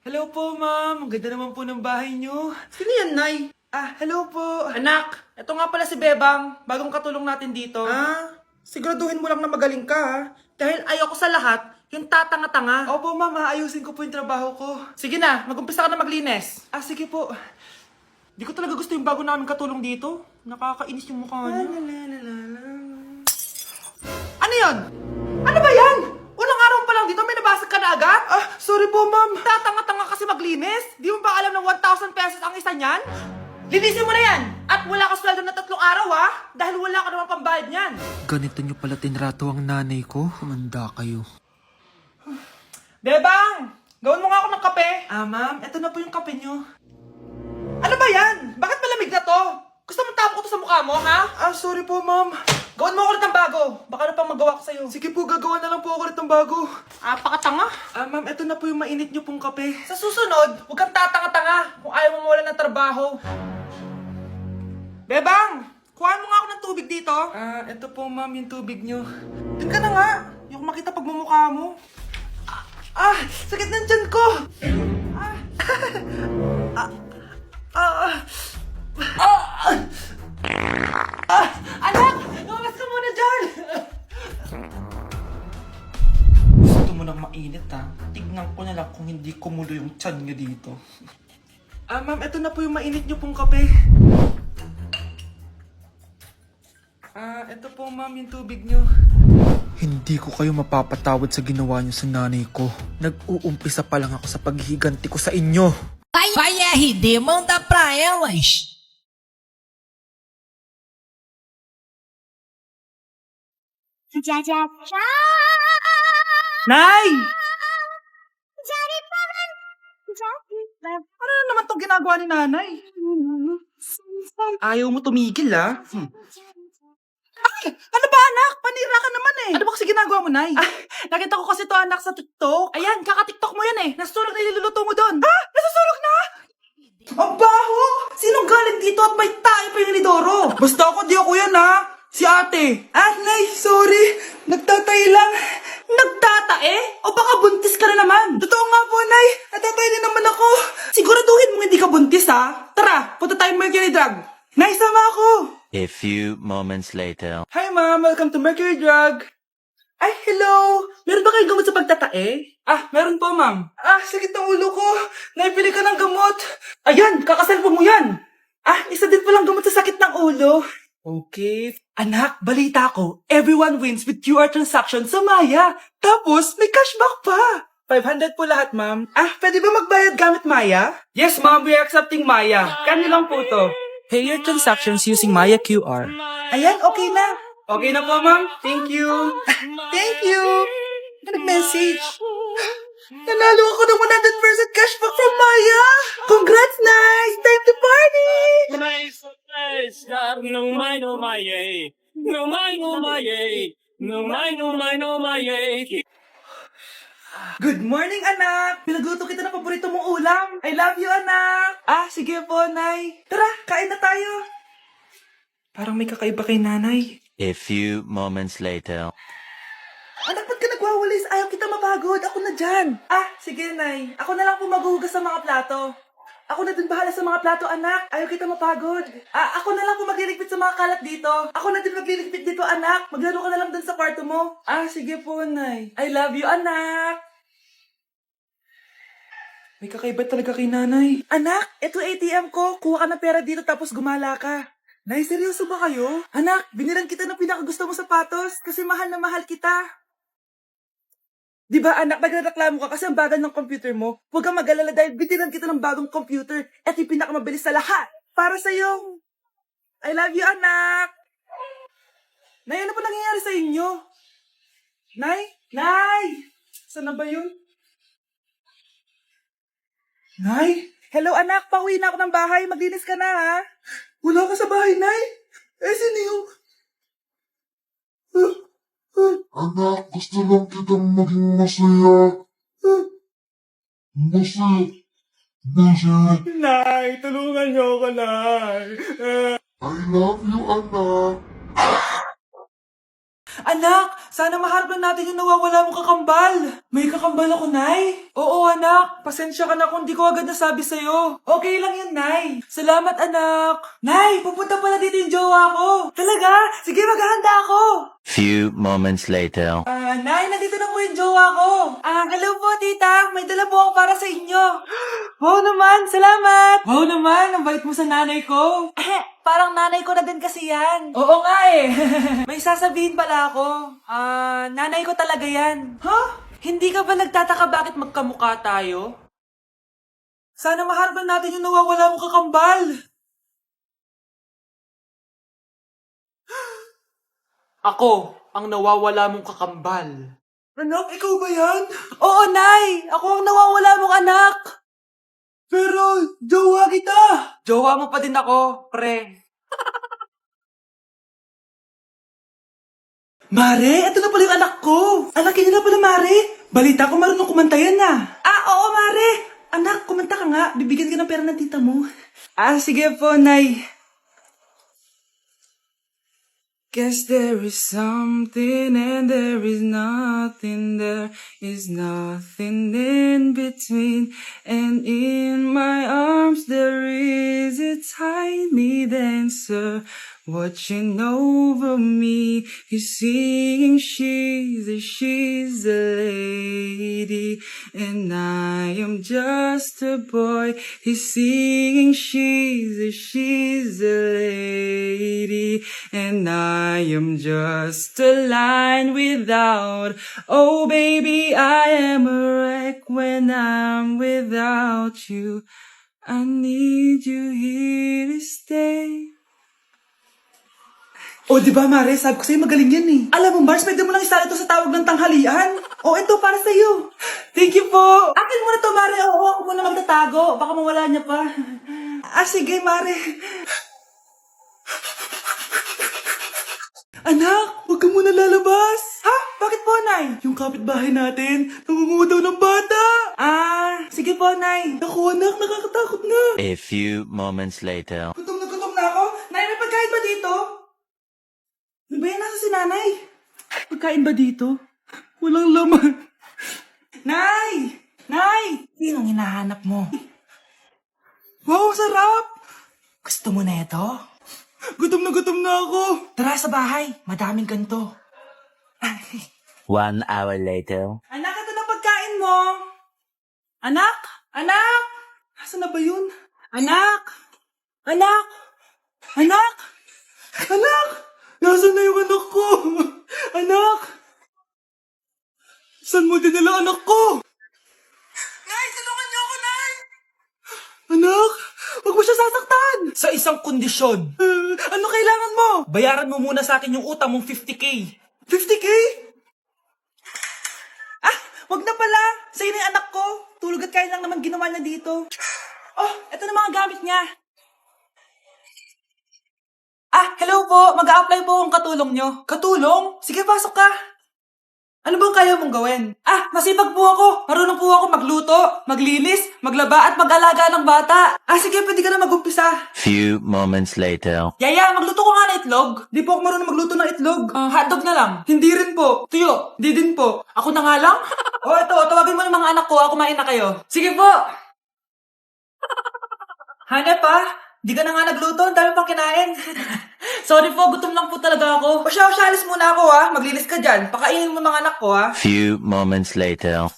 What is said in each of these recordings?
Hello po, ma'am. Ang ganda naman po ng bahay niyo. Sino yan, Nay? Hello po. Anak, ito nga pala si Bebang, bagong katulong natin dito. Siguraduhin mo lang na magaling ka, ha? Dahil ayoko sa lahat, yung tatanga-tanga. Opo, ma'am. Aayusin ko po yung trabaho ko. Sige na, mag-umpisa ka na maglinis. Sige po. Di ko talaga gusto yung bago namin katulong dito. Nakakainis yung mukha niya. Ano yun? Ano ba yan? Unang araw pa lang dito, may nabasag ka na agad? Sorry po, ma'am. Tatanga-tanga kasi maglinis? Di mo ba alam na 1,000 pesos ang isa niyan? Linisin mo na yan! At wala ka sweldo na 3 araw, ha? Dahil wala ka naman pambayad niyan. Ganito nyo pala tinrato ang nanay ko. Humanda kayo. Bebang! Gawin mo nga ako ng kape. Ma'am. Ito na po yung kape niyo. Ano ba yan? Bakit malamig na to? Gusto mo tapo ko to sa mukha mo, ha? Sorry po, ma'am. Gawin mo ako ulit ng bago. Baka ano pang magawa ko sa'yo. Sige po, gagawa na lang po ako ulit ng bago. Pakatanga. Ma'am, ito na po yung mainit niyo pong kape. Sa susunod, huwag kang tatanga-tanga kung ayaw mo mawala ng trabaho. Bebang! Kuhaan mo nga ako ng tubig dito. Ito po, ma'am, yung tubig niyo. Doon ka na nga. Yung makita pagmumukha mo. Sakit ng tiyan ko! Anak! Lumabas ka muna dyan! Gusto mo nang mainit, ha? Tignan ko na lang kung hindi kumulo yung tiyan nyo dito. Ma'am, ito na po yung mainit niyo pong kape. Ito po, ma'am, yung tubig niyo. Hindi ko kayo mapapatawad sa ginawa nyo sa nanay ko. Nag-uumpisa pa lang ako sa paghihiganti ko sa inyo. Vai RD, manda pra elas. Nay! Ano na naman itong ginagawa ni nanay? Ayaw mo tumigil, ha? Ay! Ano ba, anak? Panira ka naman eh. Ano ba kasi ginagawa mo, Nay? Nakita ko kasi to anak sa TikTok. Ayan, kaka-TikTok mo yan eh. Nasusunog na iluluto mo doon. Nasusunog na? Ang baho! Sinong galing dito at may tae pa yung inidoro? Basta ako, di ako yan, ha? Si ate. Nay, sorry. Nagtatay lang. Nagtatae? O baka buntis ka na naman? Totoo nga po, Nay. Natatay din naman ako. Siguraduhin mo hindi ka buntis, ha? Tara, punta tayong Mercury Drug. Nay, sama ako. A few moments later. Hi, ma'am. Welcome to Mercury Drug. Ay, hello! Meron ba kayong gamot sa pagtatae? Meron po, ma'am. Sakit ng ulo ko. Naipili ka ng gamot. Ayan, kakaselfon mo yan! Isa din palang gamot sa sakit ng ulo. Okay. Anak, balita ko, everyone wins with QR transaction sa Maya. Tapos, may cashback pa. 500 po lahat, ma'am. Pwede ba magbayad gamit Maya? Yes, ma'am. We are accepting Maya. Kanilang po to. Pay your transactions using Maya QR. Ayan, okay na. Okay na po, ma'am. Thank you. Thank you. Nag-message. Nanalo ako ng 100% cashback from Maya. Congrats, nice! Time to party! Good morning, anak! Pinagluto kita ng paborito mong ulam. I love you, anak! Sige po, Nay. Tara, kain na tayo. Parang may kakaiba kay nanay. A few moments later. Anak, ba't ka nagwawalis? Ayaw kita mapagod. Ako na dyan. Sige, Nay. Ako na lang po maghuhugas sa mga plato. Ako na din bahala sa mga plato, anak. Ayaw kita mapagod. Ako na lang po magliligpit sa mga kalat dito. Ako na din magliligpit dito, anak. Maglaro ka na lang dun sa kwarto mo. Sige po, Nay. I love you, anak. May kakaiba talaga kay nanay. Anak, ito ATM ko. Kuha ka ng pera dito tapos gumala ka. Nay, seryoso ba kayo? Anak, binilan kita ng pinakagusto mong sapatos kasi mahal na mahal kita. Di ba anak, nagreklamo ka kasi ang bagal ng computer mo? Huwag kang mag-alala dahil binilan kita ng bagong computer at yung pinakamabilis sa lahat. Para sa'yo. I love you, anak. Nay, ano pa nangyayari sa inyo? Nay? Nay! Saan na ba yun? Nay? Hello, anak. Pauwi na ako ng bahay. Maglinis ka na, ha? Wala ka sa bahay, Nay? Sino yung... Anak, gusto lang kitang maging masaya. Masaya. Nay, tulungan niyo ako, Nay. I love you, anak. Anak, sana maharap lang natin yung nawawala mong kakambal. May kakambal ako, Nay? Oo, anak. Pasensya ka na kung di ko agad nasabi sa'yo. Okay lang yun, Nay. Salamat, anak. Nay, pupunta pala dito yung jowa ko. Talaga? Sige, maghahanda ako. Few moments later. Nay, nandito na po yung jowa ko. Hello po, tita. May dala po ako para sa inyo. Wow naman, salamat. Wow naman, ang bait mo sa nanay ko. Parang nanay ko na din kasi yan. Oo nga eh. May sasabihin pala ako. Nanay ko talaga yan. Hindi ka ba nagtataka bakit magkamukha tayo? Sana maharap natin yung nawawala mong kakambal. Ako, ang nawawala mong kakambal. Anak, ikaw ba yan? Oo, Nay! Ako ang nawawala mong anak! Pero, jowa kita! Jowa mo pa din ako, pre. Mare, ito na pala yung anak ko. Anak niya na pala, Mare. Balita ko marunong kumanta yan na. Oo, Mare. Anak, kumanta ka nga. Bibigyan ka ng pera ng tita mo. Sige po, Nay. Guess there is something and there is nothing, there is nothing in between, and in my arms there is a tiny dancer watching over me. He's singing, she's a lady, and I am just a boy. He's singing, she's a lady, and I am just a line without. Oh baby, I am a wreck when I'm without you. I need you here to stay. Di ba, Mare? Sabi ko sa'yo, magaling yan eh. Alam mo, Mars, pwede mo lang isala ito sa tawag ng tanghalian. Ito, para sa'yo. Thank you po. Akin mo na to, Mare. Ako muna magtatago. Baka mawala niya pa. Sige, Mare. Anak, huwag ka muna lalabas. Bakit po, Nay? Yung kapitbahay natin, nangunguha daw ng bata. Sige po, Nay. Naku, anak, nakakatakot na. A few moments later. Gutom na ako. Nay, may pagkain ba dito? Ano ba yan? Nasa si nanay? Pagkain ba dito? Walang laman. Nay! Nay! Sinong hinahanap mo? Wow, sarap! Gusto mo na ito? Gutom na ako. Tara sa bahay, madaming ganito. 1 hour later. Anak, ito na pagkain mo. Anak! Anak! Nasaan na ba yun? Anak! Anak! Anak! Anak! Nasaan na yung anak ko? Anak! Saan mo dinala anak ko? Nay, tulungan niyo ako, Nay! Anak, huwag mo siya sasaktan! Sa isang kondisyon. Ano kailangan mo? Bayaran mo muna sa akin yung utang mong 50k. 50k? Wag na pala. Sa'yo na yung anak ko. Tulog at kain lang naman ginawa niya dito. Eto na mga gamit niya. Hello po. Mag-a-apply po akong katulong nyo. Katulong? Sige, pasok ka. Ano bang kaya mong gawin? Masipag po ako. Marunong po ako magluto, maglinis, maglaba at mag-alaga ng bata. Sige, pwede ka na mag-umpisa. Few moments later. Yaya, magluto ko nga ng itlog. Di po ako marunong magluto ng itlog. Hotdog na lang. Hindi rin po. Tuyo. Di din po. Ako na nga lang? Ito. Tawagin mo ng mga anak ko. Kumain na kayo. Sige po. Hanep di ka na nga nagluto. Ang dami pang kinain. Sorry po, gutom lang po talaga ako. Alis muna ako Maglinis ka dyan. Pakainin mo mga anak ko Few moments later.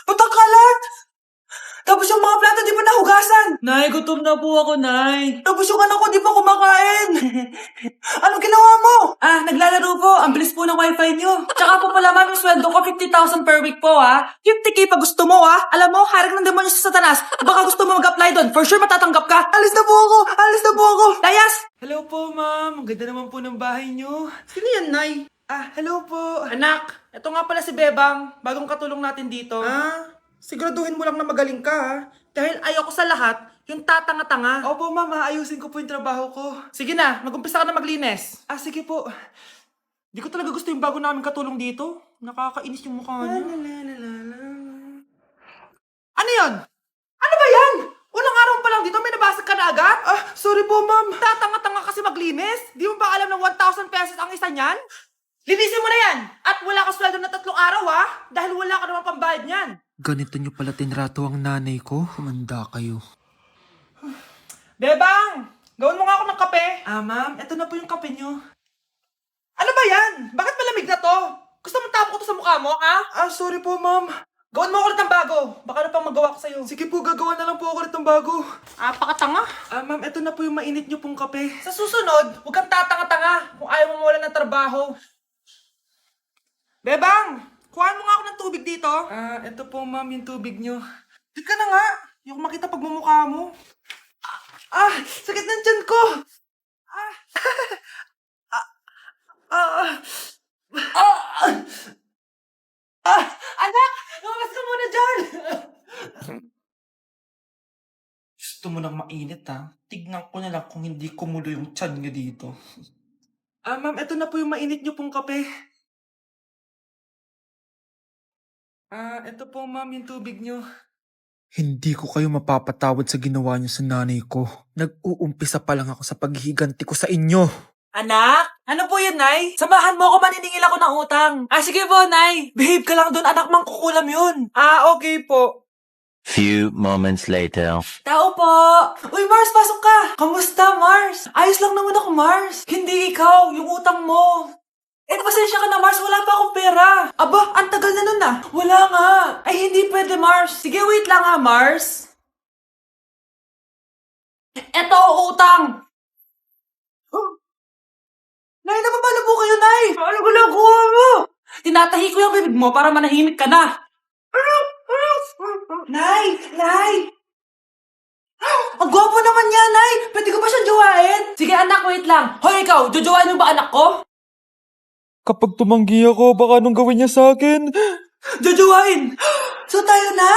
Patakalat! Tapos yung mga plato di pa nahugasan. Nay, gutom na po ako, Nay. Tapos yung anak ko di pa kumakain. Anong ginawa mo? Naglalaro po. Ang bilis po ng wifi nyo. Tsaka po pala, ma'am, yung sweldo ko 50,000 per week po, 50k pa gusto mo, Alam mo, harik ng demonyo sa Satanas. Baka gusto mo mag-apply doon. For sure matatanggap ka. Alis na po ako. Layas! Hello po, ma'am. Ang ganda naman po ng bahay nyo. Sino yan, Nay? Hello po. Anak, ito nga pala si Bebang. Bagong katulong natin dito. Siguraduhin mo lang na magaling ka, Dahil ayoko sa lahat, yung tatanga-tanga. Opo, mama. Ayusin ko po yung trabaho ko. Sige na, mag-umpisa ka na maglinis. Sige po. Di ko talaga gusto yung bago namin katulong dito. Nakakainis yung mukha niya. Ano yun? Ano ba yan? Unang araw pa lang dito, may nabasag ka na agad? Sorry po, ma'am. Tatanga-tanga kasi maglinis? Di mo ba alam na 1,000 pesos ang isa niyan? Linisin mo na yan! At wala ka sweldo na 3 araw, ha? Dahil wala ka naman pambayad niyan. Ganito nyo pala tinrato ang nanay ko? Humanda kayo. Bebang! Gawin mo nga ako ng kape. Ma'am, eto na po yung kape nyo. Ano ba yan? Bakit malamig na to? Gusto mo tapo ko to sa mukha mo, ha? Sorry po, ma'am. Gawin mo ako ulit ng bago. Baka na pang magawa ko sa'yo. Sige po, gagawa na lang po ako ulit ng bago. Pakatanga. Ma'am, eto na po yung mainit nyo pong kape. Sa susunod, huwag kang tatanga-tanga kung ayaw mo mawala ng trabaho. Bebang! Kuhaan mo nga ako ng tubig dito. Eto po, ma'am, yung tubig nyo. Di ka na nga. Hindi ko makita pagmumukha mo. Sakit ng tiyan ko! Anak! Lumabas ka muna dyan! Gusto mo nang mainit, ha? Tignan ko na lang kung hindi kumulo yung tiyan nyo dito. Ma'am, eto na po yung mainit nyo pong kape. Eto po, ma'am, yung tubig nyo. Hindi ko kayo mapapatawad sa ginawa nyo sa nanay ko. Nag-uumpisa pa lang ako sa paghihiganti ko sa inyo. Anak? Ano po yan, Nay? Samahan mo ako, maniningil ako ng utang. Sige po, Nay. Behave ka lang doon, anak, mangkukulam yun. Okay po. Few moments later. Tao po! Uy, Mars, pasok ka! Kamusta, Mars? Ayos lang naman ako, Mars. Hindi ikaw, yung utang mo. Pasensya ka na, Mars. Wala pa akong pera. Aba, ang tagal na nun ah. Wala nga. Ay, hindi pwede, Mars. Sige, wait lang ha, Mars. Eto, utang. Nay, napapalo po kayo, Nay. Ano ginagawa mo? Tinatahi ko yung bibig mo para manahimik ka na. Nay! Ang gwapo naman niya, Nay! Pwede ko ba siyang jowain? Sige, anak, wait lang. Hoy, ikaw, jojowain mo ba anak ko? Kapag tumanggi ako, baka anong gawin niya sa akin? Jojowain! So tayo na?